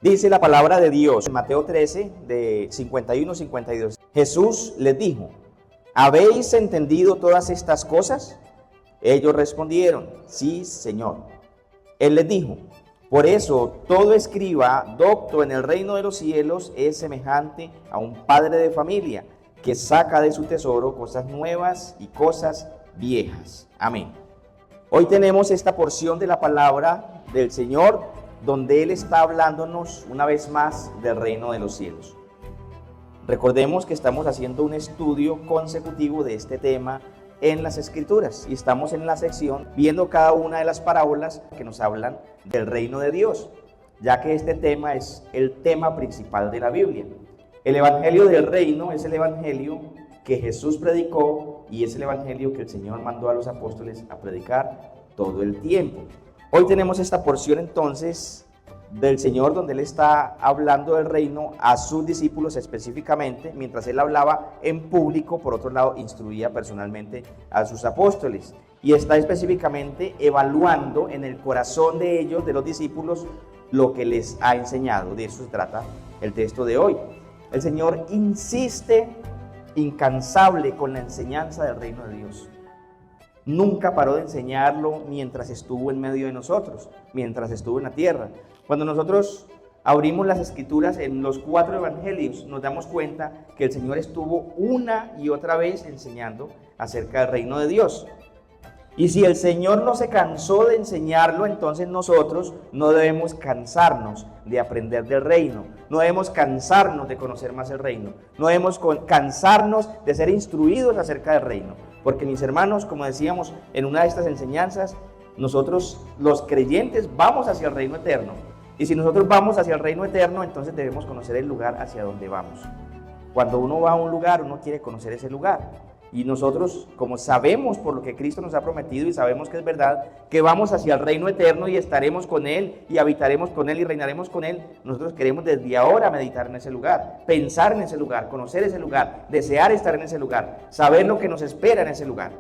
Dice la palabra de Dios en Mateo 13, de 51-52. Jesús les dijo: ¿habéis entendido todas estas cosas? Ellos respondieron: sí, Señor. Él les dijo: por eso todo escriba docto en el reino de los cielos es semejante a un padre de familia que saca de su tesoro cosas nuevas y cosas viejas. Amén. Hoy tenemos esta porción de la palabra del Señor donde Él está hablándonos una vez más del reino de los cielos. Recordemos que estamos haciendo un estudio consecutivo de este tema en las Escrituras y estamos en la sección viendo cada una de las parábolas que nos hablan del reino de Dios, ya que este tema es el tema principal de la Biblia. El evangelio del reino es el evangelio que Jesús predicó y es el evangelio que el Señor mandó a los apóstoles a predicar todo el tiempo. Hoy tenemos esta porción entonces del Señor donde Él está hablando del reino a sus discípulos específicamente, mientras Él hablaba en público. Por otro lado, instruía personalmente a sus apóstoles y está específicamente evaluando en el corazón de ellos, de los discípulos, lo que les ha enseñado. De eso se trata el texto de hoy. El Señor insiste incansable con la enseñanza del reino de Dios. Nunca paró de enseñarlo mientras estuvo en medio de nosotros, mientras estuvo en la tierra. Cuando nosotros abrimos las Escrituras en los 4 evangelios, nos damos cuenta que el Señor estuvo una y otra vez enseñando acerca del reino de Dios. Y si el Señor no se cansó de enseñarlo, entonces nosotros no debemos cansarnos de aprender del reino, no debemos cansarnos de conocer más el reino, no debemos cansarnos de ser instruidos acerca del reino. Porque, mis hermanos, como decíamos en una de estas enseñanzas, nosotros los creyentes vamos hacia el reino eterno. Y si nosotros vamos hacia el reino eterno, entonces debemos conocer el lugar hacia donde vamos. Cuando uno va a un lugar, uno quiere conocer ese lugar. Y nosotros, como sabemos por lo que Cristo nos ha prometido y sabemos que es verdad, que vamos hacia el reino eterno y estaremos con Él y habitaremos con Él y reinaremos con Él, nosotros queremos desde ahora meditar en ese lugar, pensar en ese lugar, conocer ese lugar, desear estar en ese lugar, saber lo que nos espera en ese lugar.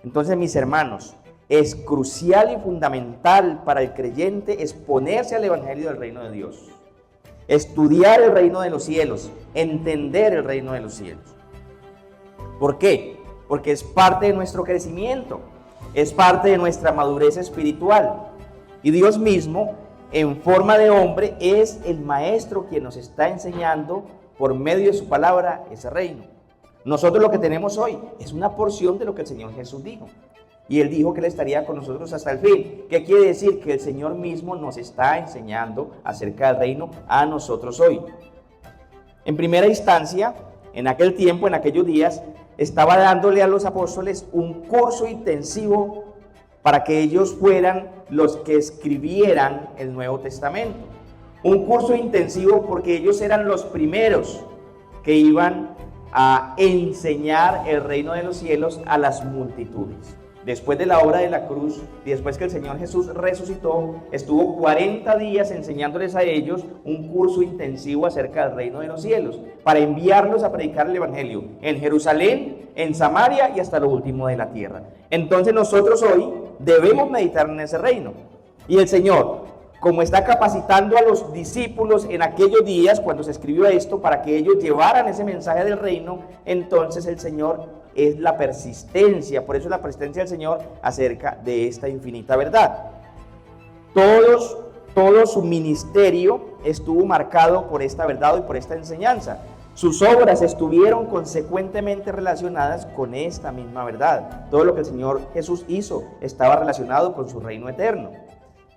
Entonces, mis hermanos, es crucial y fundamental para el creyente exponerse al evangelio del reino de Dios, estudiar el reino de los cielos, entender el reino de los cielos. ¿Por qué? Porque es parte de nuestro crecimiento, es parte de nuestra madurez espiritual. Y Dios mismo, en forma de hombre, es el maestro quien nos está enseñando por medio de su palabra ese reino. Nosotros lo que tenemos hoy es una porción de lo que el Señor Jesús dijo. Y Él dijo que Él estaría con nosotros hasta el fin. ¿Qué quiere decir? Que el Señor mismo nos está enseñando acerca del reino a nosotros hoy. En primera instancia, en aquel tiempo, en aquellos días, estaba dándole a los apóstoles un curso intensivo para que ellos fueran los que escribieran el Nuevo Testamento. Un curso intensivo porque ellos eran los primeros que iban a enseñar el reino de los cielos a las multitudes. Después de la obra de la cruz, y después que el Señor Jesús resucitó, estuvo 40 días enseñándoles a ellos un curso intensivo acerca del reino de los cielos, para enviarlos a predicar el evangelio en Jerusalén, en Samaria y hasta lo último de la tierra. Entonces nosotros hoy debemos meditar en ese reino. Y el Señor, como está capacitando a los discípulos en aquellos días, cuando se escribió esto, para que ellos llevaran ese mensaje del reino, entonces el Señor es la persistencia, por eso la persistencia del Señor acerca de esta infinita verdad. Todo su ministerio estuvo marcado por esta verdad y por esta enseñanza. Sus obras estuvieron consecuentemente relacionadas con esta misma verdad. Todo lo que el Señor Jesús hizo estaba relacionado con su reino eterno.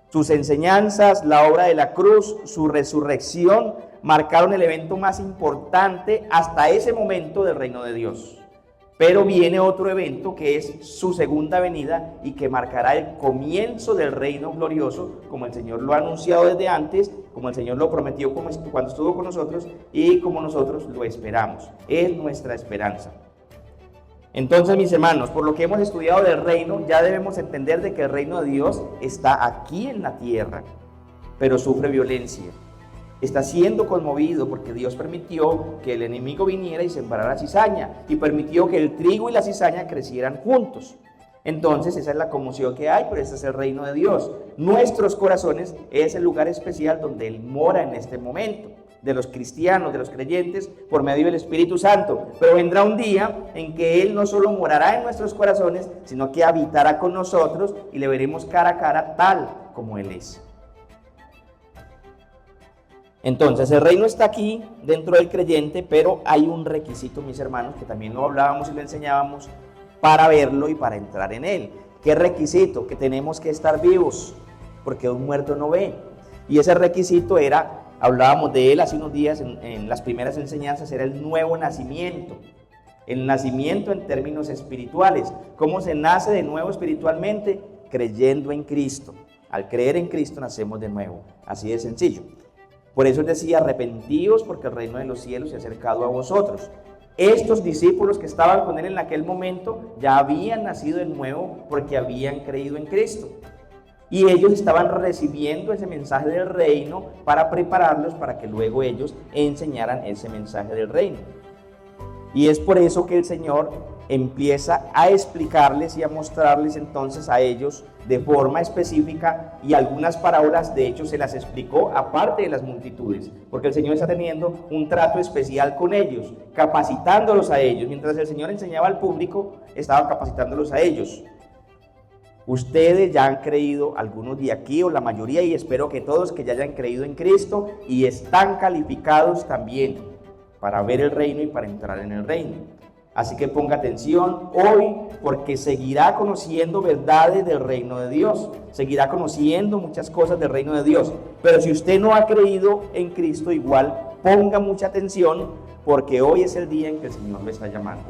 Sus enseñanzas, la obra de la cruz, su resurrección, marcaron el evento más importante hasta ese momento del reino de Dios. Pero viene otro evento que es su segunda venida y que marcará el comienzo del reino glorioso, como el Señor lo ha anunciado desde antes, como el Señor lo prometió cuando estuvo con nosotros y como nosotros lo esperamos. Es nuestra esperanza. Entonces, mis hermanos, por lo que hemos estudiado del reino, ya debemos entender de que el reino de Dios está aquí en la tierra, pero sufre violencia. Está siendo conmovido porque Dios permitió que el enemigo viniera y sembrara cizaña y permitió que el trigo y la cizaña crecieran juntos. Entonces esa es la conmoción que hay, pero ese es el reino de Dios. Nuestros corazones es el lugar especial donde Él mora en este momento, de los cristianos, de los creyentes, por medio del Espíritu Santo. Pero vendrá un día en que Él no solo morará en nuestros corazones, sino que habitará con nosotros y le veremos cara a cara tal como Él es. Entonces el reino está aquí dentro del creyente, pero hay un requisito, mis hermanos, que también lo hablábamos y lo enseñábamos, para verlo y para entrar en él. ¿Qué requisito? Que tenemos que estar vivos, porque un muerto no ve. Y ese requisito era, hablábamos de él hace unos días en las primeras enseñanzas, era el nuevo nacimiento. El nacimiento en términos espirituales. ¿Cómo se nace de nuevo espiritualmente? Creyendo en Cristo. Al creer en Cristo nacemos de nuevo. Así de sencillo. Por eso decía, arrepentíos porque el reino de los cielos se ha acercado a vosotros. Estos discípulos que estaban con él en aquel momento ya habían nacido de nuevo porque habían creído en Cristo. Y ellos estaban recibiendo ese mensaje del reino para prepararlos para que luego ellos enseñaran ese mensaje del reino. Y es por eso que el Señor empieza a explicarles y a mostrarles entonces a ellos de forma específica, y algunas parábolas de hecho se las explicó aparte de las multitudes, porque el Señor está teniendo un trato especial con ellos, capacitándolos a ellos. Mientras el Señor enseñaba al público, estaba capacitándolos a ellos. Ustedes ya han creído, algunos de aquí o la mayoría, y espero que todos que ya hayan creído en Cristo y están calificados también para ver el reino y para entrar en el reino. Así que ponga atención hoy, porque seguirá conociendo verdades del reino de Dios, seguirá conociendo muchas cosas del reino de Dios. Pero si usted no ha creído en Cristo, igual ponga mucha atención, porque hoy es el día en que el Señor le está llamando.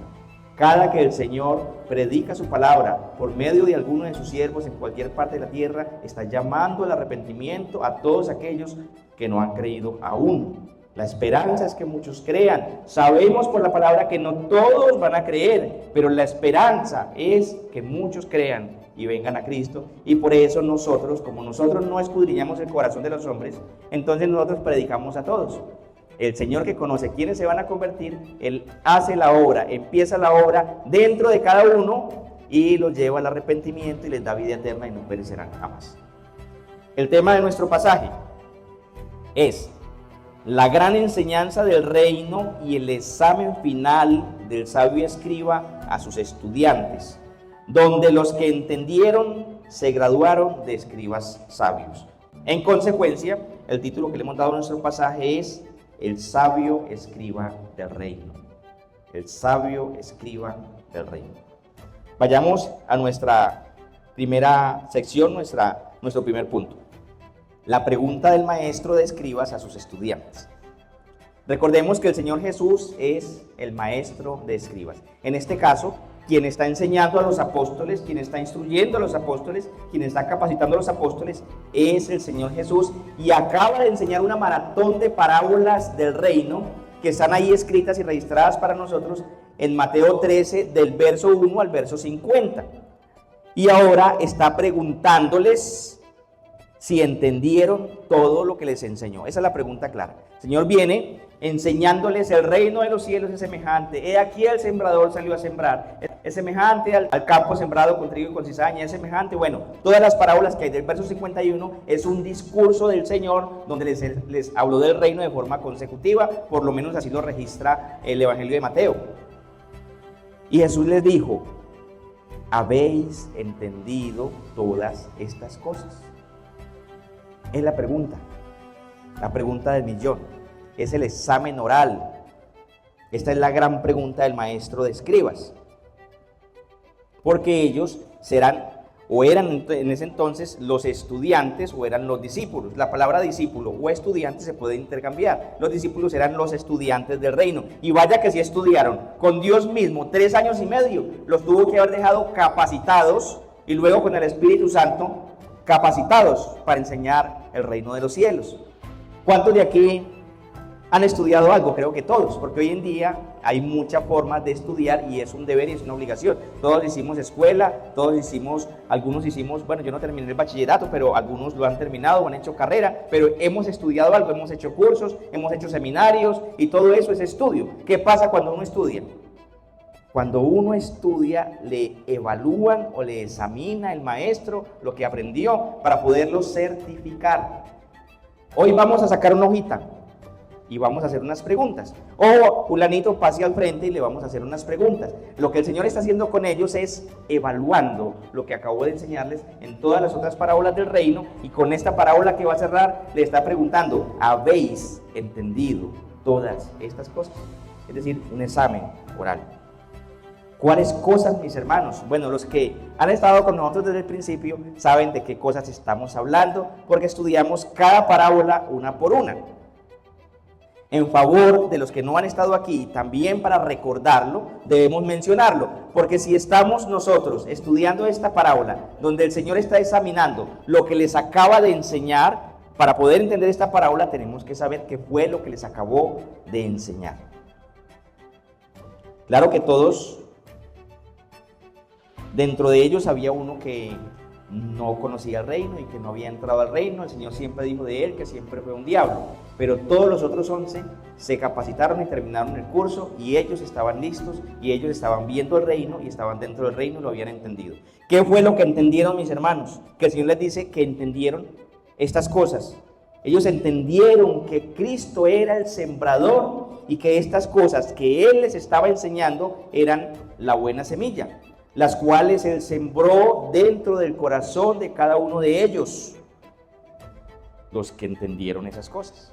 Cada que el Señor predica su palabra por medio de alguno de sus siervos en cualquier parte de la tierra, está llamando al arrepentimiento a todos aquellos que no han creído aún. La esperanza es que muchos crean. Sabemos por la palabra que no todos van a creer, pero la esperanza es que muchos crean y vengan a Cristo. Y por eso nosotros, como nosotros no escudriñamos el corazón de los hombres, entonces nosotros predicamos a todos. El Señor, que conoce quiénes se van a convertir, Él hace la obra, empieza la obra dentro de cada uno y los lleva al arrepentimiento y les da vida eterna y no perecerán jamás. El tema de nuestro pasaje es la gran enseñanza del reino y el examen final del sabio escriba a sus estudiantes, donde los que entendieron se graduaron de escribas sabios. En consecuencia, el título que le hemos dado a nuestro pasaje es el sabio escriba del reino. El sabio escriba del reino. Vayamos a nuestra primera sección, nuestro primer punto. La pregunta del maestro de escribas a sus estudiantes. Recordemos que el Señor Jesús es el maestro de escribas. En este caso, quien está enseñando a los apóstoles, quien está instruyendo a los apóstoles, quien está capacitando a los apóstoles, es el Señor Jesús, y acaba de enseñar una maratón de parábolas del reino que están ahí escritas y registradas para nosotros en Mateo 13, del verso 1 al verso 50. Y ahora está preguntándoles si entendieron todo lo que les enseñó. Esa es la pregunta clara. El Señor viene enseñándoles: el reino de los cielos es semejante. He aquí el sembrador salió a sembrar. Es semejante al campo sembrado con trigo y con cizaña. Es semejante, bueno, todas las parábolas que hay del verso 51 es un discurso del Señor donde les habló del reino de forma consecutiva. Por lo menos así lo registra el Evangelio de Mateo. Y Jesús les dijo: ¿habéis entendido todas estas cosas? Es la pregunta del millón, es el examen oral. Esta es la gran pregunta del maestro de escribas, porque ellos serán o eran en ese entonces los estudiantes o eran los discípulos. La palabra discípulo o estudiante se puede intercambiar. Los discípulos eran los estudiantes del reino, y vaya que sí estudiaron con Dios mismo 3 años y medio. Los tuvo que haber dejado capacitados y luego con el Espíritu Santo capacitados para enseñar el reino de los cielos. ¿Cuántos de aquí han estudiado algo? Creo que todos, porque hoy en día hay muchas formas de estudiar y es un deber y es una obligación. Todos hicimos escuela, algunos hicimos, bueno, yo no terminé el bachillerato, pero algunos lo han terminado o han hecho carrera, pero hemos estudiado algo, hemos hecho cursos, hemos hecho seminarios y todo eso es estudio. ¿Qué pasa cuando uno estudia? Cuando uno estudia, le evalúan o le examina el maestro lo que aprendió para poderlo certificar. Hoy vamos a sacar una hojita y vamos a hacer unas preguntas. O fulanito pase al frente y le vamos a hacer unas preguntas. Lo que el Señor está haciendo con ellos es evaluando lo que acabo de enseñarles en todas las otras parábolas del reino, y con esta parábola que va a cerrar le está preguntando: ¿habéis entendido todas estas cosas? Es decir, un examen oral. ¿Cuáles cosas, mis hermanos? Bueno, los que han estado con nosotros desde el principio saben de qué cosas estamos hablando, porque estudiamos cada parábola una por una. En favor de los que no han estado aquí, también para recordarlo, debemos mencionarlo, porque si estamos nosotros estudiando esta parábola, donde el Señor está examinando lo que les acaba de enseñar, para poder entender esta parábola tenemos que saber qué fue lo que les acabó de enseñar. Claro que todos, dentro de ellos había uno que no conocía el reino y que no había entrado al reino. El Señor siempre dijo de él que siempre fue un diablo, pero todos los otros 11 se capacitaron y terminaron el curso, y ellos estaban listos, y ellos estaban viendo el reino y estaban dentro del reino y lo habían entendido. ¿Qué fue lo que entendieron, mis hermanos? Que el Señor les dice que entendieron estas cosas. Ellos entendieron que Cristo era el sembrador y que estas cosas que Él les estaba enseñando eran la buena semilla, las cuales Él sembró dentro del corazón de cada uno de ellos, los que entendieron esas cosas.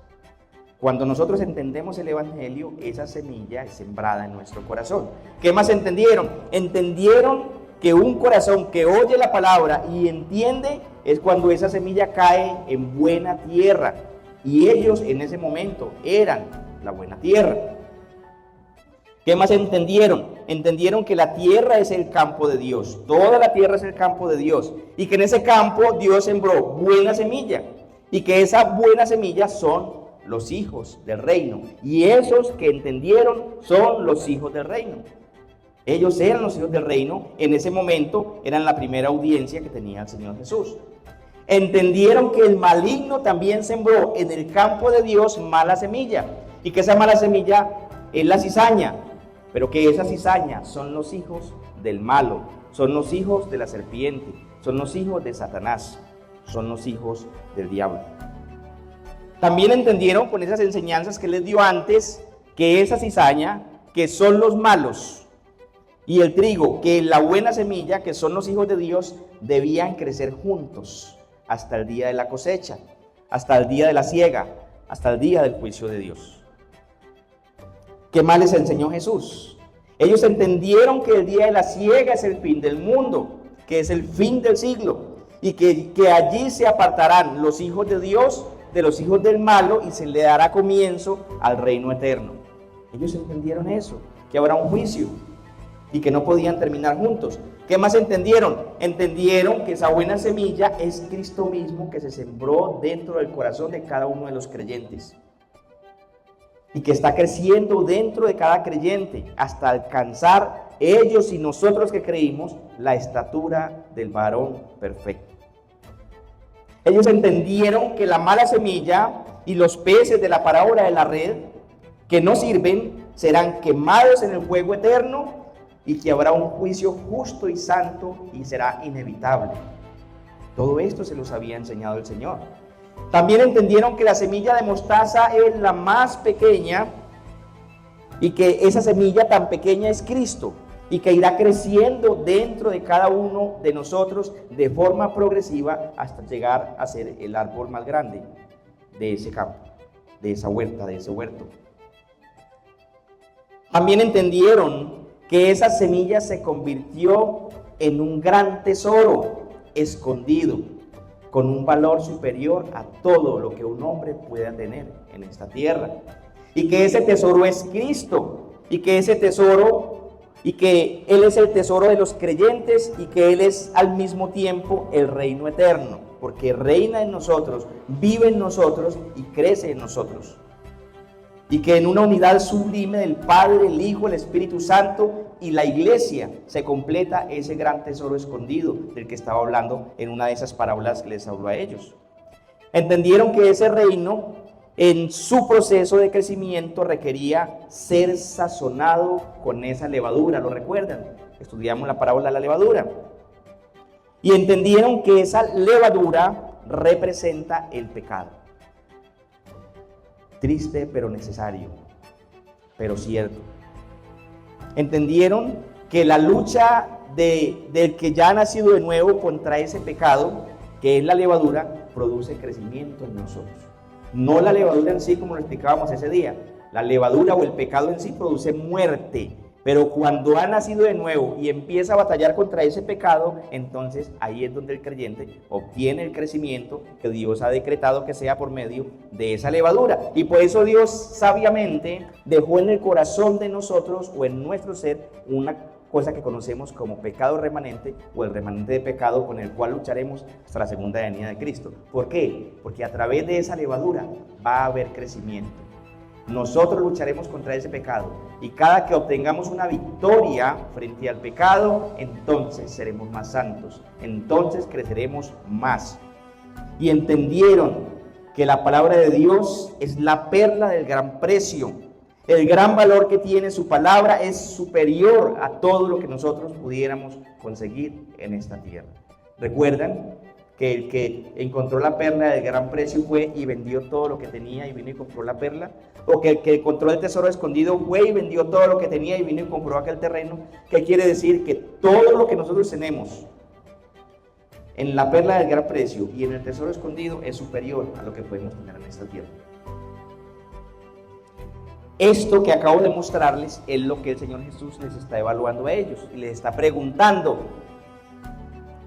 Cuando nosotros entendemos el Evangelio, esa semilla es sembrada en nuestro corazón. ¿Qué más entendieron? Entendieron que un corazón que oye la palabra y entiende es cuando esa semilla cae en buena tierra, y ellos en ese momento eran la buena tierra. ¿Qué más entendieron? Entendieron que la tierra es el campo de Dios, toda la tierra es el campo de Dios, y que en ese campo Dios sembró buena semilla, y que esa buena semilla son los hijos del reino, y esos que entendieron son los hijos del reino. Ellos eran los hijos del reino, en ese momento eran la primera audiencia que tenía el Señor Jesús. Entendieron que el maligno también sembró en el campo de Dios mala semilla, y que esa mala semilla es la cizaña, pero que esa cizaña son los hijos del malo, son los hijos de la serpiente, son los hijos de Satanás, son los hijos del diablo. También entendieron con esas enseñanzas que les dio antes que esa cizaña, que son los malos, y el trigo, que la buena semilla, que son los hijos de Dios, debían crecer juntos hasta el día de la cosecha, hasta el día de la siega, hasta el día del juicio de Dios. ¿Qué más les enseñó Jesús? Ellos entendieron que el día de la siega es el fin del mundo, que es el fin del siglo, y que allí se apartarán los hijos de Dios de los hijos del malo, y se le dará comienzo al reino eterno. Ellos entendieron eso, que habrá un juicio y que no podían terminar juntos. ¿Qué más entendieron? Entendieron que esa buena semilla es Cristo mismo, que se sembró dentro del corazón de cada uno de los creyentes y que está creciendo dentro de cada creyente hasta alcanzar ellos y nosotros que creímos la estatura del varón perfecto. Ellos entendieron que la mala semilla y los peces de la parábola de la red que no sirven serán quemados en el fuego eterno, y que habrá un juicio justo y santo y será inevitable. Todo esto se los había enseñado el Señor. También entendieron que la semilla de mostaza es la más pequeña, y que esa semilla tan pequeña es Cristo, y que irá creciendo dentro de cada uno de nosotros de forma progresiva hasta llegar a ser el árbol más grande de ese campo, de esa huerta, de ese huerto. También entendieron que esa semilla se convirtió en un gran tesoro escondido, con un valor superior a todo lo que un hombre pueda tener en esta tierra, y que ese tesoro es Cristo, y que ese tesoro, y que Él es el tesoro de los creyentes, y que Él es al mismo tiempo el reino eterno, porque reina en nosotros, vive en nosotros y crece en nosotros. Y que en una unidad sublime del Padre, el Hijo, el Espíritu Santo y la Iglesia se completa ese gran tesoro escondido del que estaba hablando en una de esas parábolas que les habló a ellos. Entendieron que ese reino en su proceso de crecimiento requería ser sazonado con esa levadura. ¿Lo recuerdan? Estudiamos la parábola de la levadura. Y entendieron que esa levadura representa el pecado. Triste pero necesario, pero cierto. Entendieron que la lucha del que ya ha nacido de nuevo contra ese pecado, que es la levadura, produce crecimiento en nosotros. No la levadura en sí, como lo explicábamos ese día. La levadura o el pecado en sí produce muerte. Pero cuando ha nacido de nuevo y empieza a batallar contra ese pecado, entonces ahí es donde el creyente obtiene el crecimiento que Dios ha decretado que sea por medio de esa levadura. Y por eso Dios sabiamente dejó en el corazón de nosotros o en nuestro ser una cosa que conocemos como pecado remanente o el remanente de pecado con el cual lucharemos hasta la segunda venida de Cristo. ¿Por qué? Porque a través de esa levadura va a haber crecimiento. Nosotros lucharemos contra ese pecado y cada que obtengamos una victoria frente al pecado, entonces seremos más santos, entonces creceremos más. Y entendieron que la palabra de Dios es la perla del gran precio. El gran valor que tiene su palabra es superior a todo lo que nosotros pudiéramos conseguir en esta tierra. ¿Recuerdan? Que el que encontró la perla del gran precio fue y vendió todo lo que tenía y vino y compró la perla, o que el que encontró el tesoro escondido fue y vendió todo lo que tenía y vino y compró aquel terreno. ¿Qué quiere decir? Que todo lo que nosotros tenemos en la perla del gran precio y en el tesoro escondido es superior a lo que podemos tener en esta tierra. Esto que acabo de mostrarles es lo que el Señor Jesús les está evaluando a ellos y les está preguntando: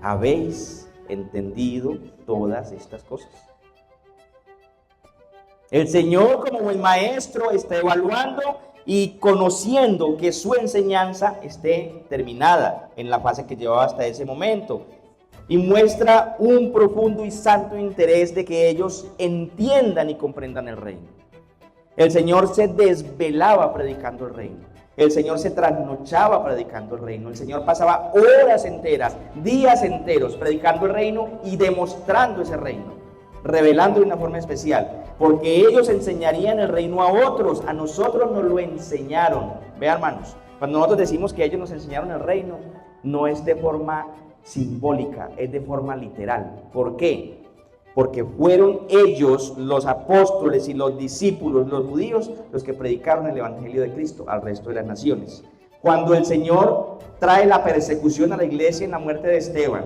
¿habéis entendido todas estas cosas? El Señor, como buen maestro, está evaluando y conociendo que su enseñanza esté terminada en la fase que llevaba hasta ese momento, y muestra un profundo y santo interés de que ellos entiendan y comprendan el reino. El Señor se desvelaba predicando el reino. El Señor se trasnochaba predicando el reino. El Señor pasaba horas enteras, días enteros predicando el reino y demostrando ese reino, revelando de una forma especial, porque ellos enseñarían el reino a otros. A nosotros nos lo enseñaron. Vean, hermanos, cuando nosotros decimos que ellos nos enseñaron el reino, no es de forma simbólica, es de forma literal. ¿Por qué? Porque fueron ellos, los apóstoles y los discípulos, los judíos, los que predicaron el evangelio de Cristo al resto de las naciones. Cuando el Señor trae la persecución a la iglesia en la muerte de Esteban,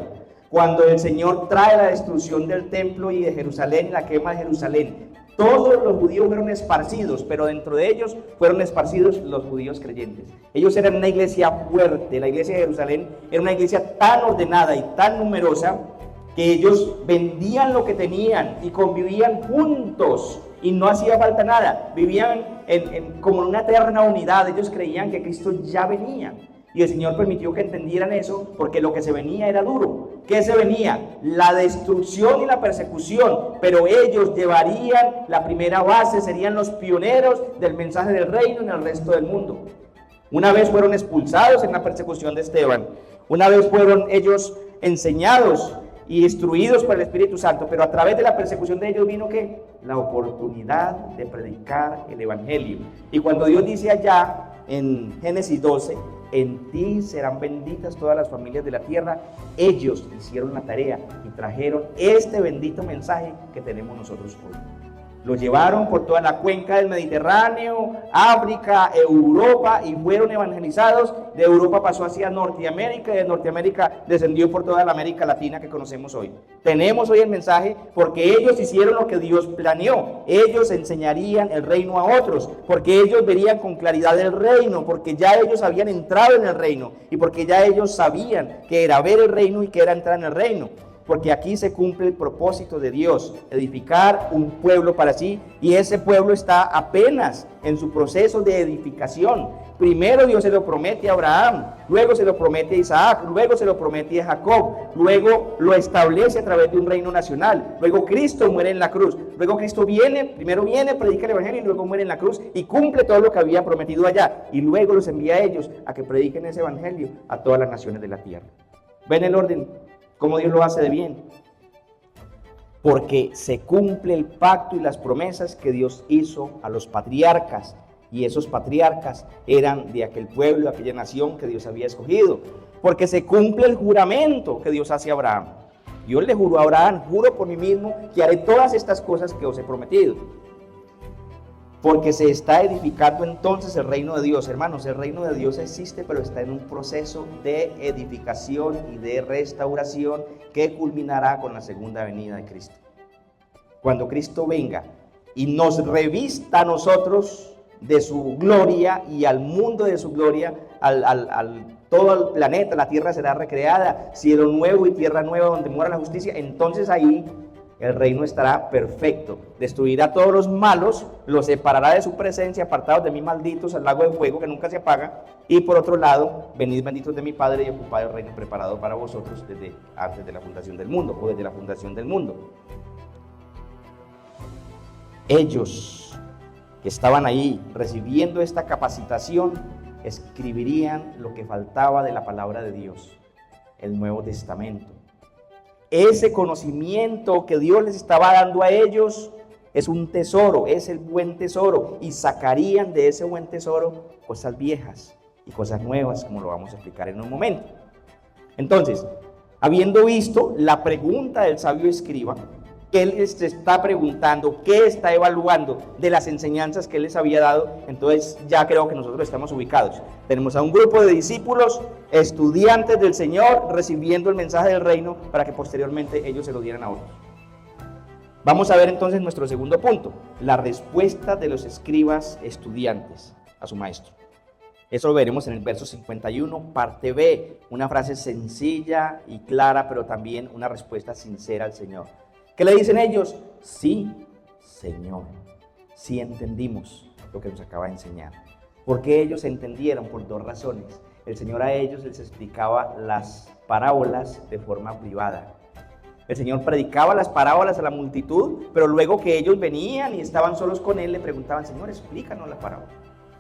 cuando el Señor trae la destrucción del templo y de Jerusalén y la quema de Jerusalén, todos los judíos fueron esparcidos, pero dentro de ellos fueron esparcidos los judíos creyentes. Ellos eran una iglesia fuerte. La iglesia de Jerusalén era una iglesia tan ordenada y tan numerosa que ellos vendían lo que tenían y convivían juntos y no hacía falta nada. Vivían como en una eterna unidad. Ellos creían que Cristo ya venía. Y el Señor permitió que entendieran eso porque lo que se venía era duro. ¿Qué se venía? La destrucción y la persecución. Pero ellos llevarían la primera base, serían los pioneros del mensaje del reino en el resto del mundo. Una vez fueron expulsados en la persecución de Esteban. Una vez fueron ellos enseñados y instruidos por el Espíritu Santo, pero a través de la persecución de ellos vino ¿qué? La oportunidad de predicar el Evangelio. Y cuando Dios dice allá en Génesis 12, en ti serán benditas todas las familias de la tierra, ellos hicieron la tarea y trajeron este bendito mensaje que tenemos nosotros hoy. Lo llevaron por toda la cuenca del Mediterráneo, África, Europa, y fueron evangelizados. De Europa pasó hacia Norteamérica y de Norteamérica descendió por toda la América Latina que conocemos hoy. Tenemos hoy el mensaje porque ellos hicieron lo que Dios planeó. Ellos enseñarían el reino a otros, porque ellos verían con claridad el reino, porque ya ellos habían entrado en el reino y porque ya ellos sabían que era ver el reino y que era entrar en el reino. Porque aquí se cumple el propósito de Dios, edificar un pueblo para sí, y ese pueblo está apenas en su proceso de edificación. Primero Dios se lo promete a Abraham, luego se lo promete a Isaac, luego se lo promete a Jacob, luego lo establece a través de un reino nacional, luego Cristo muere en la cruz, luego Cristo primero viene, predica el evangelio y luego muere en la cruz y cumple todo lo que había prometido allá, y luego los envía a ellos a que prediquen ese evangelio a todas las naciones de la tierra. ¿Ven el orden? Cómo Dios lo hace de bien. porque se cumple el pacto y las promesas que Dios hizo a los patriarcas, y esos patriarcas eran de aquel pueblo, de aquella nación que Dios había escogido, porque se cumple el juramento que Dios hace a Abraham. Dios le juró a Abraham: juro por mí mismo que haré todas estas cosas que os he prometido. Porque se está edificando entonces el reino de Dios. Hermanos, el reino de Dios existe, pero está en un proceso de edificación y de restauración que culminará con la segunda venida de Cristo. Cuando Cristo venga y nos revista a nosotros de su gloria y al mundo de su gloria, todo el planeta, la tierra será recreada, cielo nuevo y tierra nueva donde mora la justicia. Entonces ahí el reino estará perfecto, destruirá a todos los malos, los separará de su presencia, apartados de mí, malditos, al lago de fuego que nunca se apaga. Y por otro lado, venid benditos de mi Padre y ocupad el reino preparado para vosotros desde antes de la fundación del mundo, o desde la fundación del mundo. Ellos que estaban ahí recibiendo esta capacitación escribirían lo que faltaba de la palabra de Dios, el Nuevo Testamento. Ese conocimiento que Dios les estaba dando a ellos es un tesoro, es el buen tesoro, y sacarían de ese buen tesoro cosas viejas y cosas nuevas, como lo vamos a explicar en un momento. Entonces, habiendo visto la pregunta del sabio escriba, que él se está preguntando, qué está evaluando de las enseñanzas que él les había dado, entonces ya creo que nosotros estamos ubicados. Tenemos a un grupo de discípulos, estudiantes del Señor, recibiendo el mensaje del reino para que posteriormente ellos se lo dieran a otros. Vamos a ver entonces nuestro segundo punto, la respuesta de los escribas estudiantes a su maestro. Eso lo veremos en el verso 51, parte B, una frase sencilla y clara, pero también una respuesta sincera al Señor. ¿Qué le dicen ellos? Sí, Señor, sí entendimos lo que nos acaba de enseñar. Porque ellos entendieron por dos razones. El Señor a ellos les explicaba las parábolas de forma privada. El Señor predicaba las parábolas a la multitud, pero luego que ellos venían y estaban solos con Él, le preguntaban: Señor, explícanos la parábola.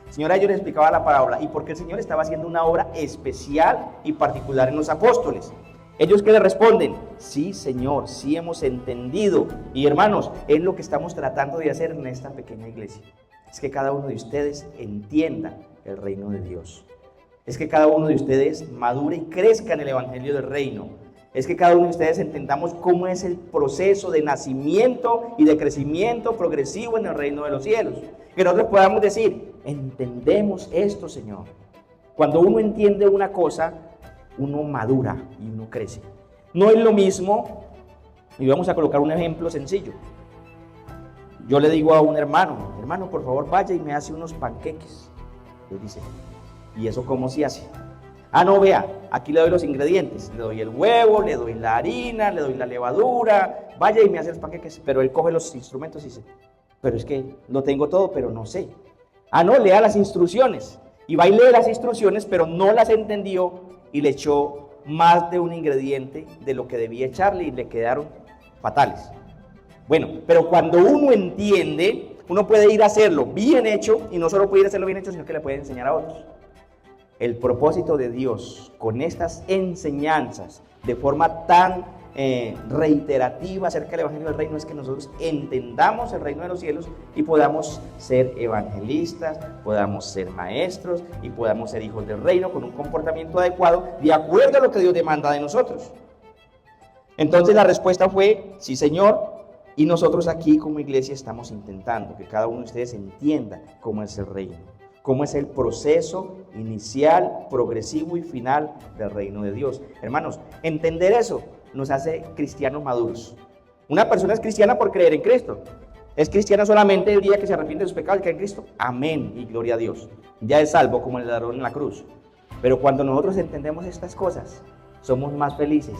El Señor a ellos les explicaba la parábola, y porque el Señor estaba haciendo una obra especial y particular en los apóstoles. Ellos que le responden: sí, Señor, sí hemos entendido. Y hermanos, es lo que estamos tratando de hacer en esta pequeña iglesia. Es que cada uno de ustedes entienda el reino de Dios. Es que cada uno de ustedes madure y crezca en el evangelio del reino. Es que cada uno de ustedes entendamos cómo es el proceso de nacimiento y de crecimiento progresivo en el reino de los cielos. Que nosotros podamos decir: entendemos esto, Señor. Cuando uno entiende una cosa, uno madura y uno crece. No es lo mismo, y vamos a colocar un ejemplo sencillo. Yo le digo a un hermano: hermano, por favor vaya y me hace unos panqueques. Él dice: ¿y eso cómo se hace? Ah, no, vea, aquí le doy los ingredientes, le doy el huevo, le doy la harina, le doy la levadura, vaya y me hace los panqueques. Pero él coge los instrumentos y dice: pero es que lo tengo todo, pero no sé. Ah, no, lea las instrucciones. Y va y lee las instrucciones, pero no las entendió y le echó más de un ingrediente de lo que debía echarle y le quedaron fatales. Bueno, pero cuando uno entiende, uno puede ir a hacerlo bien hecho, y no solo puede ir a hacerlo bien hecho, sino que le puede enseñar a otros. El propósito de Dios con estas enseñanzas de forma tan reiterativa acerca del evangelio del reino es que nosotros entendamos el reino de los cielos y podamos ser evangelistas, podamos ser maestros y podamos ser hijos del reino con un comportamiento adecuado de acuerdo a lo que Dios demanda de nosotros. Entonces la respuesta fue: sí, Señor. Y nosotros aquí como iglesia estamos intentando que cada uno de ustedes entienda cómo es el reino, cómo es el proceso inicial, progresivo y final del reino de Dios. Hermanos, entender eso nos hace cristianos maduros. Una persona es cristiana por creer en Cristo. Es cristiana solamente el día que se arrepiente de sus pecados y cree en Cristo. Amén y gloria a Dios. Ya es salvo como el ladrón en la cruz. Pero cuando nosotros entendemos estas cosas, somos más felices,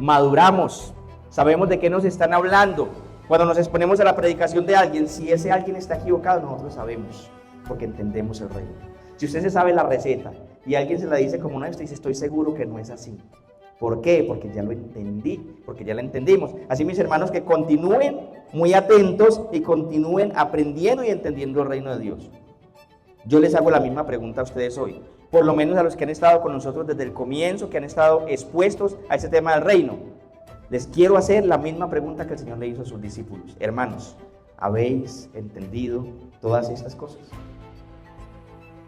maduramos, sabemos de qué nos están hablando. Cuando nos exponemos a la predicación de alguien, si ese alguien está equivocado, nosotros sabemos, porque entendemos el reino. Si usted se sabe la receta y alguien se la dice como una, usted dice: estoy seguro que no es así. ¿Por qué? Porque ya lo entendí, porque ya lo entendimos. Así, mis hermanos, que continúen muy atentos y continúen aprendiendo y entendiendo el reino de Dios. Yo les hago la misma pregunta a ustedes hoy, por lo menos a los que han estado con nosotros desde el comienzo, que han estado expuestos a ese tema del reino. Les quiero hacer la misma pregunta que el Señor le hizo a sus discípulos. Hermanos, ¿habéis entendido todas estas cosas?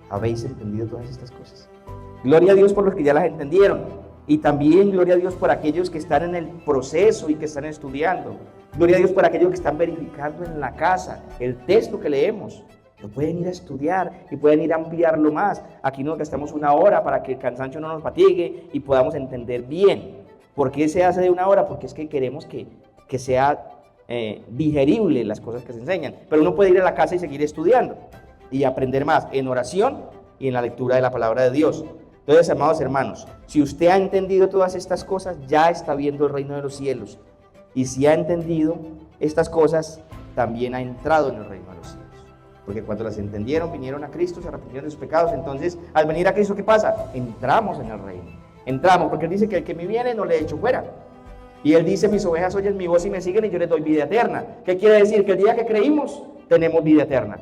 ¿Habéis entendido todas estas cosas? Gloria a Dios por los que ya las entendieron. Y también gloria a Dios por aquellos que están en el proceso y que están estudiando. Gloria a Dios por aquellos que están verificando en la casa el texto que leemos. Lo pueden ir a estudiar y pueden ir a ampliarlo más. Aquí nos gastamos 1 hora para que el cansancio no nos fatigue y podamos entender bien. ¿Por qué se hace de 1 hora? Porque es que queremos que sea digerible las cosas que se enseñan. Pero uno puede ir a la casa y seguir estudiando y aprender más en oración y en la lectura de la palabra de Dios. Entonces, amados hermanos, si usted ha entendido todas estas cosas, ya está viendo el reino de los cielos. Y si ha entendido estas cosas, también ha entrado en el reino de los cielos. Porque cuando las entendieron, vinieron a Cristo, se arrepintieron de sus pecados. Entonces, al venir a Cristo, ¿qué pasa? Entramos en el reino. Entramos, porque Él dice que el que me viene no le echo fuera. Y Él dice, mis ovejas oyen mi voz y me siguen y yo les doy vida eterna. ¿Qué quiere decir? Que el día que creímos, tenemos vida eterna.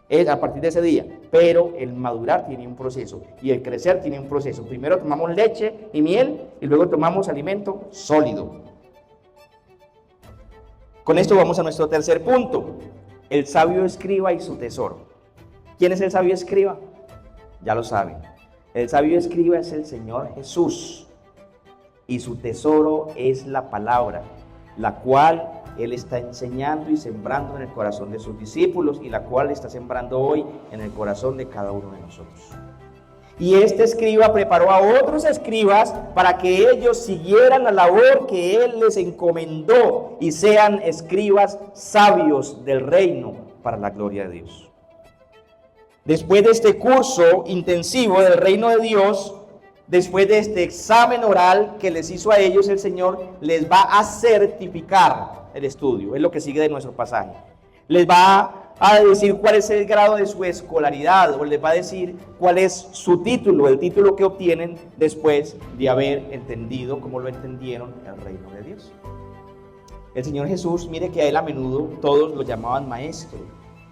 Es a partir de ese día. Pero el madurar tiene un proceso y el crecer tiene un proceso. Primero tomamos leche y miel y luego tomamos alimento sólido. Con esto vamos a nuestro tercer punto. El sabio escriba y su tesoro. ¿Quién es el sabio escriba? Ya lo saben. El sabio escriba es el Señor Jesús y su tesoro es la palabra, la cual Él está enseñando y sembrando en el corazón de sus discípulos y la cual está sembrando hoy en el corazón de cada uno de nosotros. Y este escriba preparó a otros escribas para que ellos siguieran la labor que Él les encomendó y sean escribas sabios del reino para la gloria de Dios. Después de este curso intensivo del reino de Dios, después de este examen oral que les hizo a ellos, el Señor les va a certificar el estudio. Es lo que sigue de nuestro pasaje. Les va a decir cuál es el grado de su escolaridad, o les va a decir cuál es su título, el título que obtienen después de haber entendido, como lo entendieron, el reino de Dios. El Señor Jesús, mire que a Él a menudo todos lo llamaban maestro.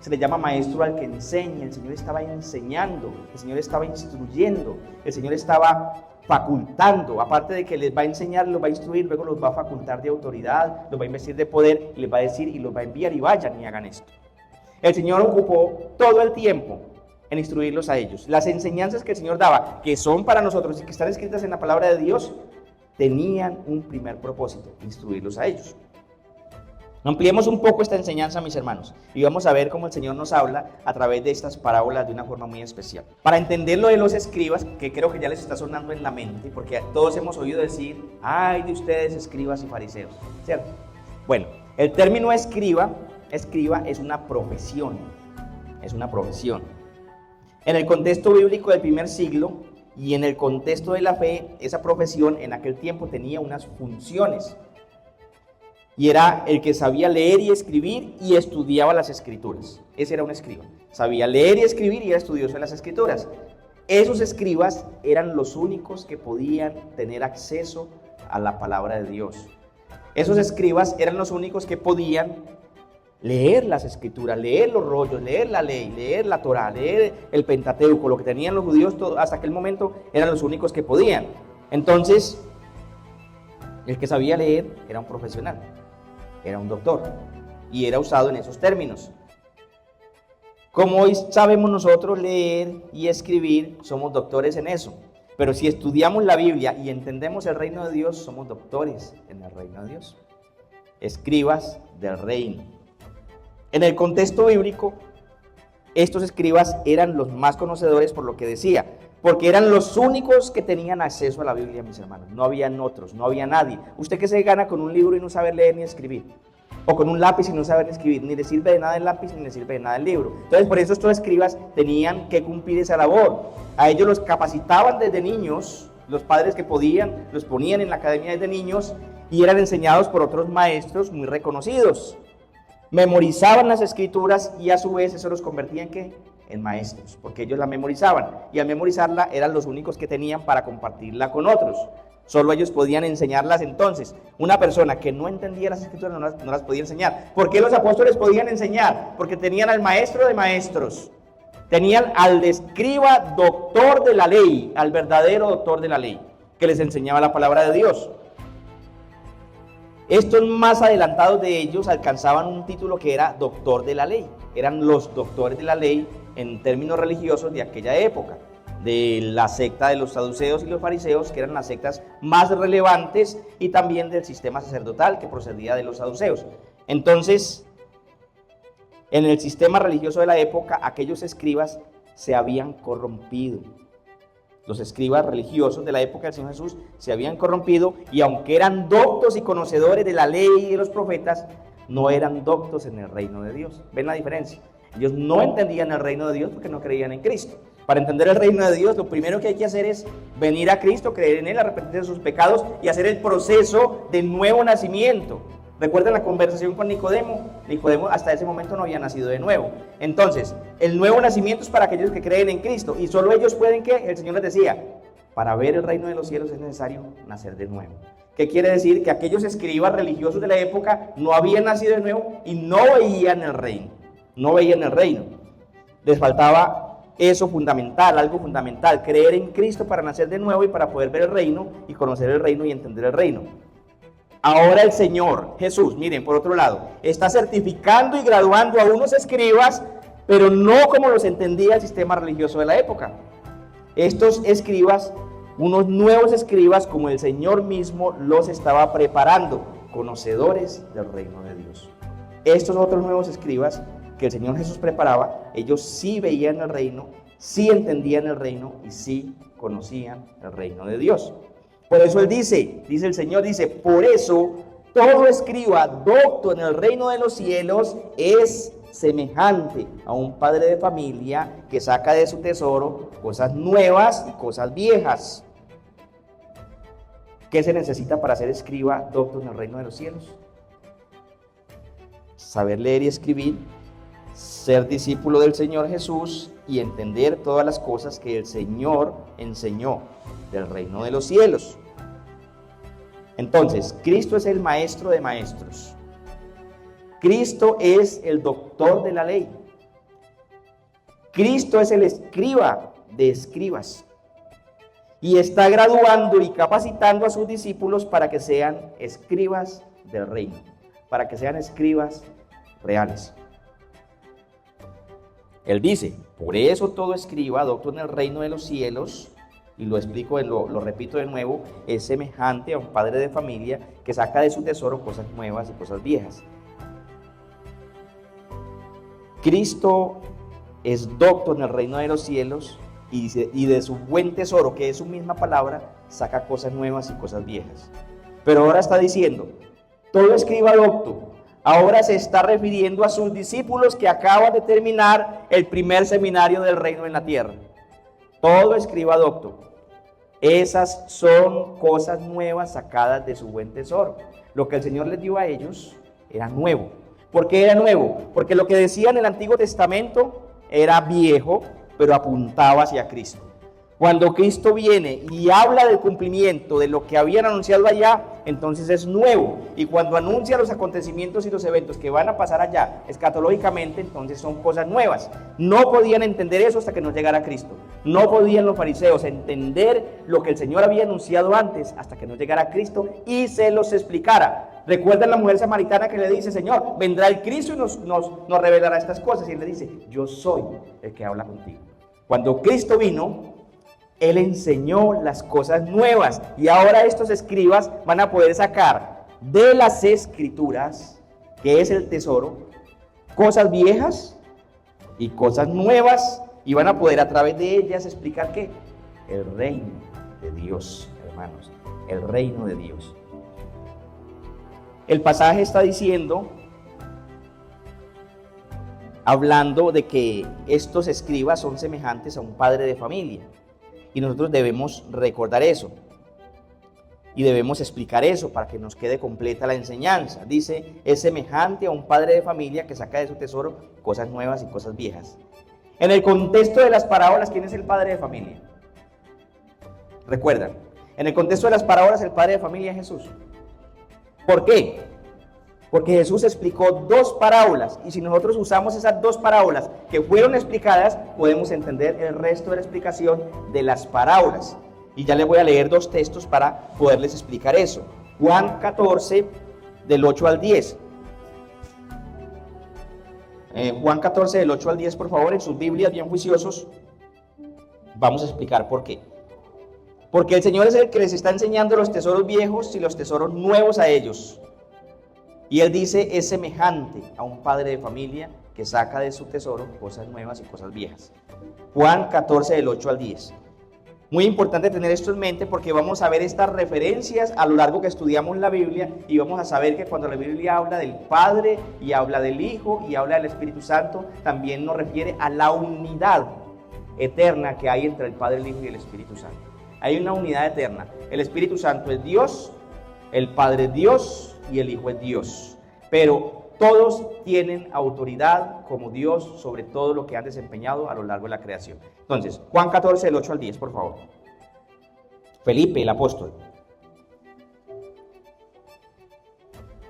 Se le llama maestro al que enseña. El Señor estaba enseñando, el Señor estaba instruyendo, el Señor estaba facultando. Aparte de que les va a enseñar, los va a instruir, luego los va a facultar de autoridad, los va a investir de poder, les va a decir y los va a enviar y vayan y hagan esto. El Señor ocupó todo el tiempo en instruirlos a ellos. Las enseñanzas que el Señor daba, que son para nosotros y que están escritas en la palabra de Dios, tenían un primer propósito: instruirlos a ellos. Ampliemos un poco esta enseñanza, mis hermanos, y vamos a ver cómo el Señor nos habla a través de estas parábolas de una forma muy especial. Para entender lo de los escribas, que creo que ya les está sonando en la mente, porque todos hemos oído decir, ay de ustedes escribas y fariseos, ¿cierto? Bueno, el término escriba es una profesión, En el contexto bíblico del primer siglo y en el contexto de la fe, esa profesión en aquel tiempo tenía unas funciones. Y era el que sabía leer y escribir y estudiaba las escrituras. Ese era un escriba. Sabía leer y escribir y era estudioso en las escrituras. Esos escribas eran los únicos que podían tener acceso a la palabra de Dios. Esos escribas eran los únicos que podían leer las escrituras, leer los rollos, leer la ley, leer la Torá, leer el Pentateuco, lo que tenían los judíos hasta aquel momento, eran los únicos que podían. Entonces, el que sabía leer era un profesional. Era un doctor y era usado en esos términos. Como hoy sabemos nosotros leer y escribir, somos doctores en eso. Pero si estudiamos la Biblia y entendemos el reino de Dios, somos doctores en el reino de Dios. Escribas del reino. En el contexto bíblico, estos escribas eran los más conocedores por lo que decía, porque eran los únicos que tenían acceso a la Biblia, mis hermanos. No habían otros, no había nadie. ¿Usted qué se gana con un libro y no saber leer ni escribir? O con un lápiz y no saber escribir. Ni le sirve de nada el lápiz ni le sirve de nada el libro. Entonces, por eso estos escribas tenían que cumplir esa labor. A ellos los capacitaban desde niños. Los padres que podían los ponían en la academia desde niños y eran enseñados por otros maestros muy reconocidos. Memorizaban las escrituras y a su vez eso los convertía en ¿qué? En maestros, porque ellos la memorizaban y al memorizarla eran los únicos que tenían para compartirla con otros. Solo ellos podían enseñarlas. Entonces, una persona que no entendía las escrituras no las podía enseñar. ¿Por qué los apóstoles podían enseñar? Porque tenían al maestro de maestros, tenían al escriba doctor de la ley, al verdadero doctor de la ley, que les enseñaba la palabra de Dios. Estos más adelantados de ellos alcanzaban un título que era doctor de la ley. Eran los doctores de la ley en términos religiosos de aquella época, de la secta de los saduceos y los fariseos, que eran las sectas más relevantes, y también del sistema sacerdotal que procedía de los saduceos. Entonces, en el sistema religioso de la época, aquellos escribas se habían corrompido. Los escribas religiosos de la época del Señor Jesús se habían corrompido, y aunque eran doctos y conocedores de la ley y de los profetas, no eran doctos en el reino de Dios. ¿Ven la diferencia? Ellos no entendían el reino de Dios porque no creían en Cristo. Para entender el reino de Dios, lo primero que hay que hacer es venir a Cristo, creer en Él, arrepentirse de sus pecados y hacer el proceso de nuevo nacimiento. ¿Recuerdan la conversación con Nicodemo? Nicodemo hasta ese momento no había nacido de nuevo. Entonces, el nuevo nacimiento es para aquellos que creen en Cristo, y solo ellos pueden, ¿qué? El Señor les decía, para ver el reino de los cielos es necesario nacer de nuevo. ¿Qué quiere decir? Que aquellos escribas religiosos de la época no habían nacido de nuevo y no veían el reino. No veían el reino. Les faltaba eso fundamental, algo fundamental, creer en Cristo para nacer de nuevo y para poder ver el reino y conocer el reino y entender el reino. Ahora el Señor Jesús, miren, por otro lado, está certificando y graduando a unos escribas, pero no como los entendía el sistema religioso de la época. Estos escribas, unos nuevos escribas, como el Señor mismo los estaba preparando, conocedores del reino de Dios. Estos otros nuevos escribas que el Señor Jesús preparaba, ellos sí veían el reino, sí entendían el reino y sí conocían el reino de Dios. Por eso Él dice el Señor, dice, por eso todo escriba docto en el reino de los cielos es semejante a un padre de familia que saca de su tesoro cosas nuevas y cosas viejas. ¿Qué se necesita para ser escriba docto en el reino de los cielos? Saber leer y escribir, ser discípulo del Señor Jesús y entender todas las cosas que el Señor enseñó del reino de los cielos. Entonces, Cristo es el maestro de maestros. Cristo es el doctor de la ley. Cristo es el escriba de escribas. Y está graduando y capacitando a sus discípulos para que sean escribas del reino, para que sean escribas reales. Él dice, por eso todo escriba docto en el reino de los cielos, y lo explico, lo repito de nuevo, es semejante a un padre de familia que saca de su tesoro cosas nuevas y cosas viejas. Cristo es docto en el reino de los cielos y de su buen tesoro, que es su misma palabra, saca cosas nuevas y cosas viejas. Pero ahora está diciendo, todo escriba docto. Ahora se está refiriendo a sus discípulos que acaban de terminar el primer seminario del reino en la tierra. Todo escriba docto. Esas son cosas nuevas sacadas de su buen tesoro. Lo que el Señor les dio a ellos era nuevo. ¿Por qué era nuevo? Porque lo que decía en el Antiguo Testamento era viejo, pero apuntaba hacia Cristo. Cuando Cristo viene y habla del cumplimiento de lo que habían anunciado allá, entonces es nuevo. Y cuando anuncia los acontecimientos y los eventos que van a pasar allá escatológicamente, entonces son cosas nuevas. No podían entender eso hasta que no llegara Cristo. No podían los fariseos entender lo que el Señor había anunciado antes hasta que no llegara Cristo y se los explicara. ¿Recuerdan la mujer samaritana que le dice, Señor, vendrá el Cristo y nos revelará estas cosas? Y Él le dice, yo soy el que habla contigo. Cuando Cristo vino, Él enseñó las cosas nuevas, y ahora estos escribas van a poder sacar de las escrituras, que es el tesoro, cosas viejas y cosas nuevas, y van a poder a través de ellas explicar ¿qué? El reino de Dios, hermanos, el reino de Dios. El pasaje está diciendo, hablando de que estos escribas son semejantes a un padre de familia. Y nosotros debemos recordar eso. Y debemos explicar eso para que nos quede completa la enseñanza. Dice, es semejante a un padre de familia que saca de su tesoro cosas nuevas y cosas viejas. En el contexto de las parábolas, ¿quién es el padre de familia? Recuerdan, en el contexto de las parábolas, el padre de familia es Jesús. ¿Por qué? Porque Jesús explicó dos parábolas, y si nosotros usamos esas dos parábolas que fueron explicadas, podemos entender el resto de la explicación de las parábolas. Y ya les voy a leer dos textos para poderles explicar eso. Juan 14, del 8 al 10. Juan 14, del 8 al 10, por favor, en sus Biblias bien juiciosos. Vamos a explicar por qué. Porque el Señor es el que les está enseñando los tesoros viejos y los tesoros nuevos a ellos. Y Él dice, es semejante a un padre de familia que saca de su tesoro cosas nuevas y cosas viejas. Juan 14, del 8 al 10. Muy importante tener esto en mente porque vamos a ver estas referencias a lo largo que estudiamos la Biblia y vamos a saber que cuando la Biblia habla del Padre y habla del Hijo y habla del Espíritu Santo, también nos refiere a la unidad eterna que hay entre el Padre, el Hijo y el Espíritu Santo. Hay una unidad eterna. El Espíritu Santo es Dios, el Padre es Dios y el Hijo es Dios. Pero todos tienen autoridad como Dios sobre todo lo que han desempeñado a lo largo de la creación. Entonces, Juan 14, del 8 al 10, por favor. Felipe, el apóstol,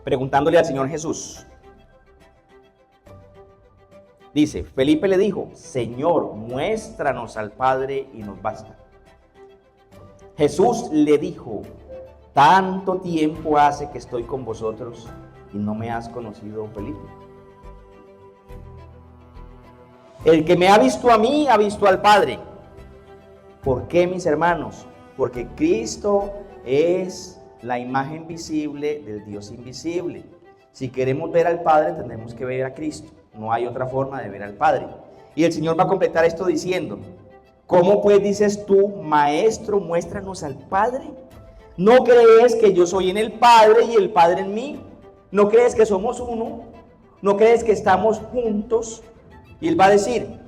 preguntándole al Señor Jesús. Dice, Felipe le dijo, Señor, muéstranos al Padre y nos basta. Jesús le dijo, tanto tiempo hace que estoy con vosotros y no me has conocido, Felipe. El que me ha visto a mí, ha visto al Padre. ¿Por qué, mis hermanos? Porque Cristo es la imagen visible del Dios invisible. Si queremos ver al Padre, tenemos que ver a Cristo. No hay otra forma de ver al Padre. Y el Señor va a completar esto diciendo, ¿cómo pues dices tú, Maestro, muéstranos al Padre? ¿No crees que yo soy en el Padre y el Padre en mí? ¿No crees que somos uno? ¿No crees que estamos juntos? Y Él va a decir,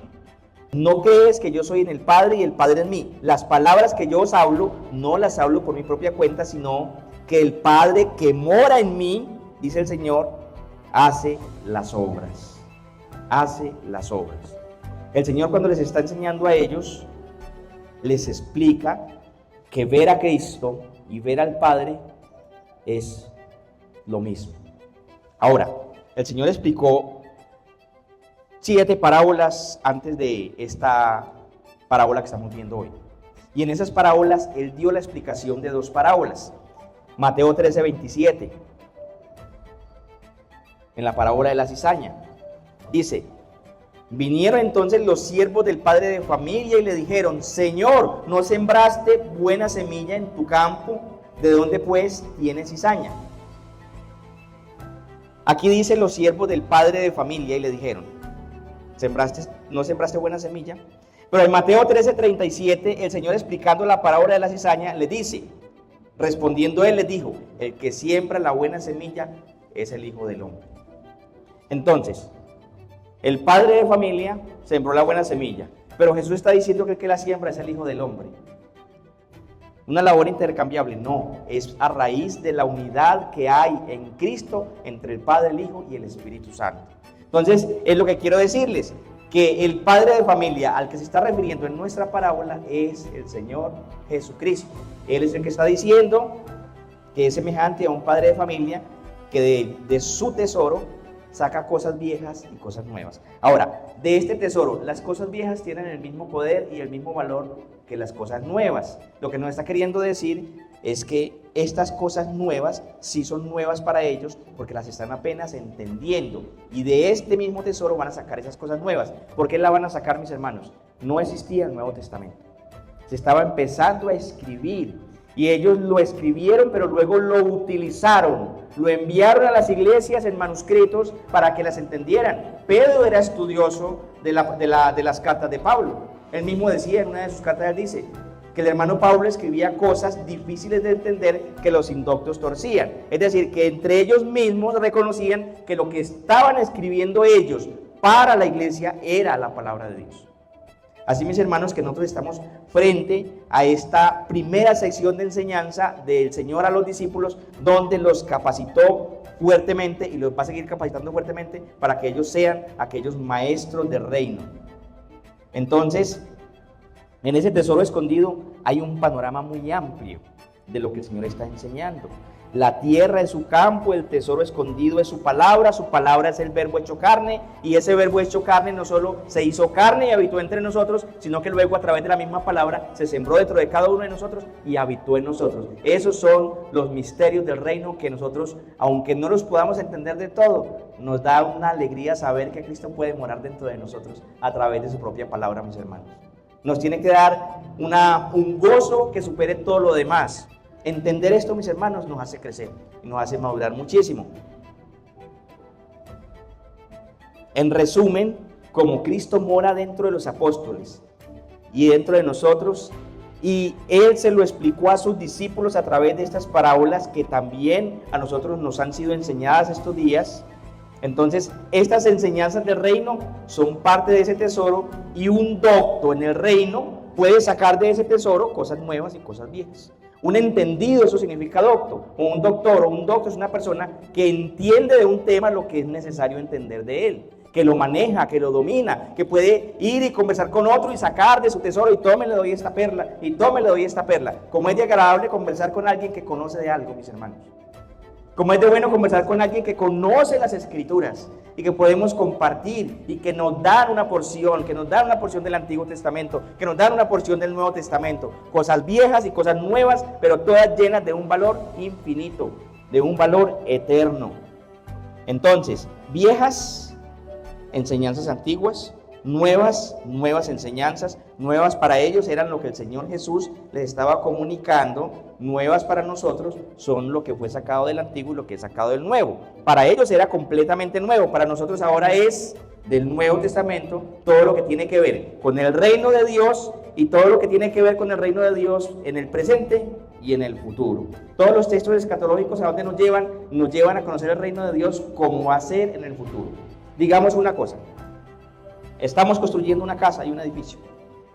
¿no crees que yo soy en el Padre y el Padre en mí? Las palabras que yo os hablo, no las hablo por mi propia cuenta, sino que el Padre que mora en mí, dice el Señor, hace las obras. Hace las obras. El Señor, cuando les está enseñando a ellos, les explica que ver a Cristo y ver al Padre es lo mismo. Ahora, el Señor explicó 7 parábolas antes de esta parábola que estamos viendo hoy. Y en esas parábolas, Él dio la explicación de 2 parábolas. Mateo 13, 27. En la parábola de la cizaña. Dice, vinieron entonces los siervos del padre de familia y le dijeron, Señor, ¿no sembraste buena semilla en tu campo? ¿De dónde pues tienes cizaña? Aquí dicen los siervos del padre de familia y le dijeron, ¿no sembraste buena semilla? Pero en Mateo 13:37, el Señor explicando la parábola de la cizaña, le dice, respondiendo Él les dijo, el que siembra la buena semilla es el Hijo del Hombre. Entonces, el padre de familia sembró la buena semilla, pero Jesús está diciendo que el que la siembra es el Hijo del Hombre. Una labor intercambiable, no, es a raíz de la unidad que hay en Cristo entre el Padre, el Hijo y el Espíritu Santo. Entonces, es lo que quiero decirles, que el padre de familia al que se está refiriendo en nuestra parábola es el Señor Jesucristo. Él es el que está diciendo que es semejante a un padre de familia que de su tesoro saca cosas viejas y cosas nuevas. Ahora, de este tesoro, las cosas viejas tienen el mismo poder y el mismo valor que las cosas nuevas. Lo que nos está queriendo decir es que estas cosas nuevas sí son nuevas para ellos porque las están apenas entendiendo. Y de este mismo tesoro van a sacar esas cosas nuevas. ¿Por qué la van a sacar, mis hermanos? No existía el Nuevo Testamento. Se estaba empezando a escribir. Y ellos lo escribieron, pero luego lo utilizaron, lo enviaron a las iglesias en manuscritos para que las entendieran. Pedro era estudioso de las cartas de Pablo. Él mismo decía en una de sus cartas, él dice que el hermano Pablo escribía cosas difíciles de entender que los indoctos torcían. Es decir, que entre ellos mismos reconocían que lo que estaban escribiendo ellos para la iglesia era la palabra de Dios. Así, mis hermanos, que nosotros estamos frente a esta primera sección de enseñanza del Señor a los discípulos, donde los capacitó fuertemente y los va a seguir capacitando fuertemente para que ellos sean aquellos maestros del reino. Entonces, en ese tesoro escondido hay un panorama muy amplio de lo que el Señor está enseñando. La tierra es su campo, el tesoro escondido es su palabra es el verbo hecho carne, y ese verbo hecho carne no solo se hizo carne y habitó entre nosotros, sino que luego a través de la misma palabra se sembró dentro de cada uno de nosotros y habitó en nosotros. Esos son los misterios del reino que nosotros, aunque no los podamos entender de todo, nos da una alegría saber que Cristo puede morar dentro de nosotros a través de su propia palabra, mis hermanos. Nos tiene que dar un gozo que supere todo lo demás. Entender esto, mis hermanos, nos hace crecer y nos hace madurar muchísimo. En resumen, como Cristo mora dentro de los apóstoles y dentro de nosotros, y Él se lo explicó a sus discípulos a través de estas parábolas que también a nosotros nos han sido enseñadas estos días. Entonces, estas enseñanzas del reino son parte de ese tesoro, y un docto en el reino puede sacar de ese tesoro cosas nuevas y cosas viejas. Un entendido, eso significa docto, o un docto es una persona que entiende de un tema lo que es necesario entender de él, que lo maneja, que lo domina, que puede ir y conversar con otro y sacar de su tesoro, y tome le doy esta perla, y tome le doy esta perla. Como es de agradable conversar con alguien que conoce de algo, mis hermanos. Como es de bueno conversar con alguien que conoce las Escrituras y que podemos compartir y que nos dan una porción, del Antiguo Testamento, que nos dan una porción del Nuevo Testamento, cosas viejas y cosas nuevas, pero todas llenas de un valor infinito, de un valor eterno. Entonces, viejas enseñanzas antiguas, nuevas enseñanzas, nuevas para ellos eran lo que el Señor Jesús les estaba comunicando, nuevas para nosotros son lo que fue sacado del Antiguo y lo que es sacado del Nuevo. Para ellos era completamente nuevo, para nosotros ahora es del Nuevo Testamento todo lo que tiene que ver con el reino de Dios y todo lo que tiene que ver con el reino de Dios en el presente y en el futuro. Todos los textos escatológicos, ¿a dónde nos llevan? Nos llevan a conocer el reino de Dios como va a ser en el futuro. Digamos una cosa. Estamos construyendo una casa y un edificio,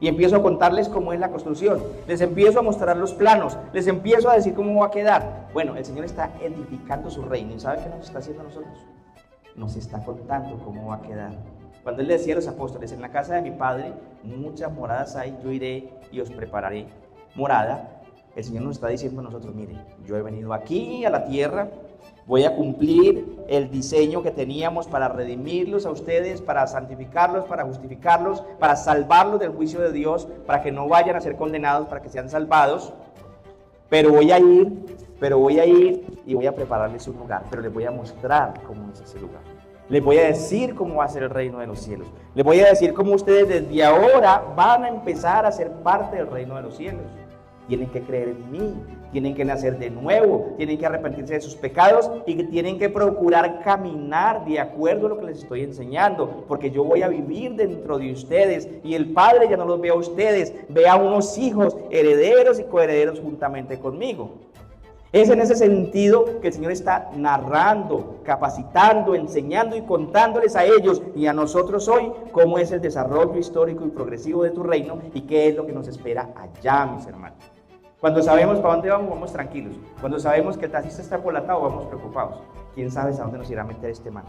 y empiezo a contarles cómo es la construcción, les empiezo a mostrar los planos, les empiezo a decir cómo va a quedar. Bueno, el Señor está edificando su reino, ¿y sabe qué nos está haciendo a nosotros? Nos está contando cómo va a quedar. Cuando Él decía a los apóstoles, en la casa de mi Padre muchas moradas hay, yo iré y os prepararé morada, el Señor nos está diciendo a nosotros, mire, yo he venido aquí a la tierra, voy a cumplir el diseño que teníamos para redimirlos a ustedes, para santificarlos, para justificarlos, para salvarlos del juicio de Dios, para que no vayan a ser condenados, para que sean salvados. Pero voy a ir y voy a prepararles un lugar, pero les voy a mostrar cómo es ese lugar. Les voy a decir cómo va a ser el reino de los cielos. Les voy a decir cómo ustedes desde ahora van a empezar a ser parte del reino de los cielos. Tienen que creer en mí, tienen que nacer de nuevo, tienen que arrepentirse de sus pecados y que tienen que procurar caminar de acuerdo a lo que les estoy enseñando, porque yo voy a vivir dentro de ustedes y el Padre ya no los ve a ustedes, ve a unos hijos herederos y coherederos juntamente conmigo. Es en ese sentido que el Señor está narrando, capacitando, enseñando y contándoles a ellos y a nosotros hoy cómo es el desarrollo histórico y progresivo de tu reino y qué es lo que nos espera allá, mis hermanos. Cuando sabemos para dónde vamos, vamos tranquilos. Cuando sabemos que el taxista está colatado, vamos preocupados. ¿Quién sabe a dónde nos irá a meter este man?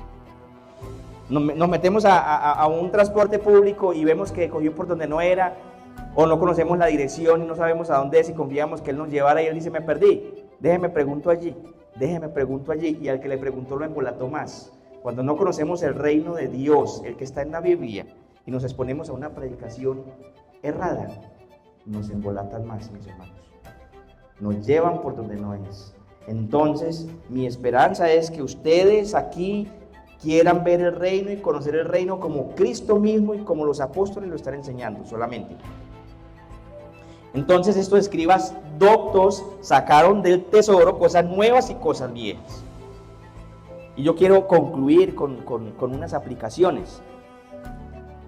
Nos metemos a un transporte público y vemos que cogió por donde no era, o no conocemos la dirección y no sabemos a dónde es y confiamos que Él nos llevara y Él dice, me perdí. Déjeme pregunto allí, y al que le preguntó lo embolató más. Cuando no conocemos el reino de Dios, el que está en la Biblia, y nos exponemos a una predicación errada, nos embolatan más, mis hermanos. Nos llevan por donde no es. Entonces, mi esperanza es que ustedes aquí quieran ver el reino y conocer el reino como Cristo mismo y como los apóstoles lo están enseñando solamente. Entonces estos escribas doctos sacaron del tesoro cosas nuevas y cosas viejas. Y yo quiero concluir con unas aplicaciones.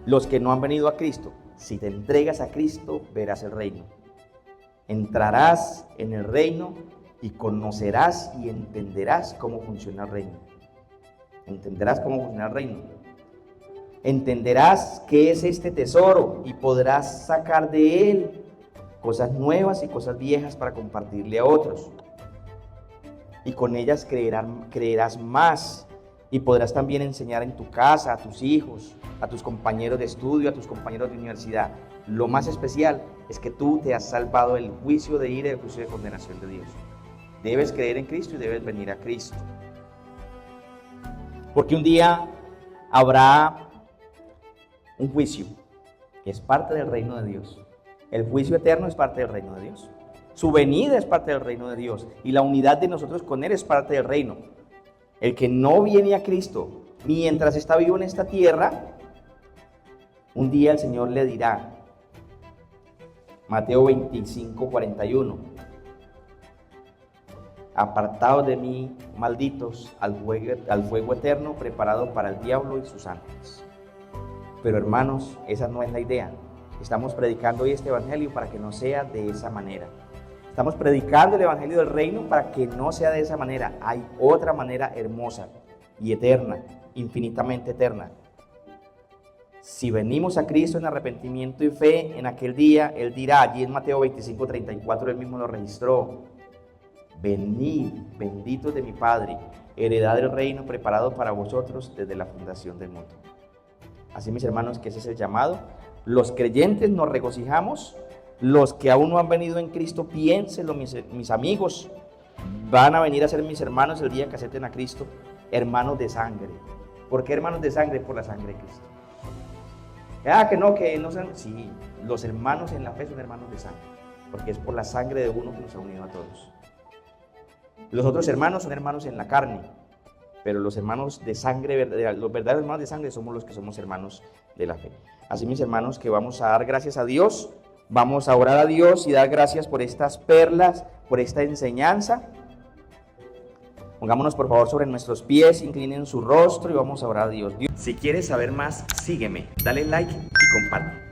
Los que no han venido a Cristo, si te entregas a Cristo, verás el reino. Entrarás en el reino y conocerás y entenderás cómo funciona el reino. Entenderás cómo funciona el reino. Entenderás qué es este tesoro y podrás sacar de él cosas nuevas y cosas viejas para compartirle a otros. Y con ellas creerás más y podrás también enseñar en tu casa, a tus hijos, a tus compañeros de estudio, a tus compañeros de universidad. Lo más especial es que tú te has salvado del juicio de ira y del juicio de condenación de Dios. Debes creer en Cristo y debes venir a Cristo. Porque un día habrá un juicio, que es parte del reino de Dios. El juicio eterno es parte del reino de Dios. Su venida es parte del reino de Dios. Y la unidad de nosotros con Él es parte del reino. El que no viene a Cristo mientras está vivo en esta tierra, un día el Señor le dirá, Mateo 25, 41, apartados de mí, malditos, al fuego eterno preparado para el diablo y sus ángeles. Pero hermanos, esa no es la idea. Estamos predicando hoy este evangelio para que no sea de esa manera. Estamos predicando el evangelio del reino para que no sea de esa manera. Hay otra manera hermosa y eterna, infinitamente eterna. Si venimos a Cristo en arrepentimiento y fe, en aquel día Él dirá, allí en Mateo 25, 34, Él mismo lo registró: venid, benditos de mi Padre, heredad del reino preparado para vosotros desde la fundación del mundo. Así, mis hermanos, que ese es el llamado. Los creyentes nos regocijamos. Los que aún no han venido en Cristo, piénsenlo, mis amigos, van a venir a ser mis hermanos el día que acepten a Cristo, hermanos de sangre. ¿Por qué hermanos de sangre? Por la sangre de Cristo. Que no sean. Sí, los hermanos en la fe son hermanos de sangre, porque es por la sangre de uno que nos ha unido a todos. Los otros hermanos son hermanos en la carne, pero los hermanos de sangre, los verdaderos hermanos de sangre, somos los que somos hermanos de la fe. Así, mis hermanos, que vamos a dar gracias a Dios. Vamos a orar a Dios y dar gracias por estas perlas, por esta enseñanza. Pongámonos por favor sobre nuestros pies, inclinen su rostro y vamos a orar a Dios. Si quieres saber más, sígueme, dale like y comparte.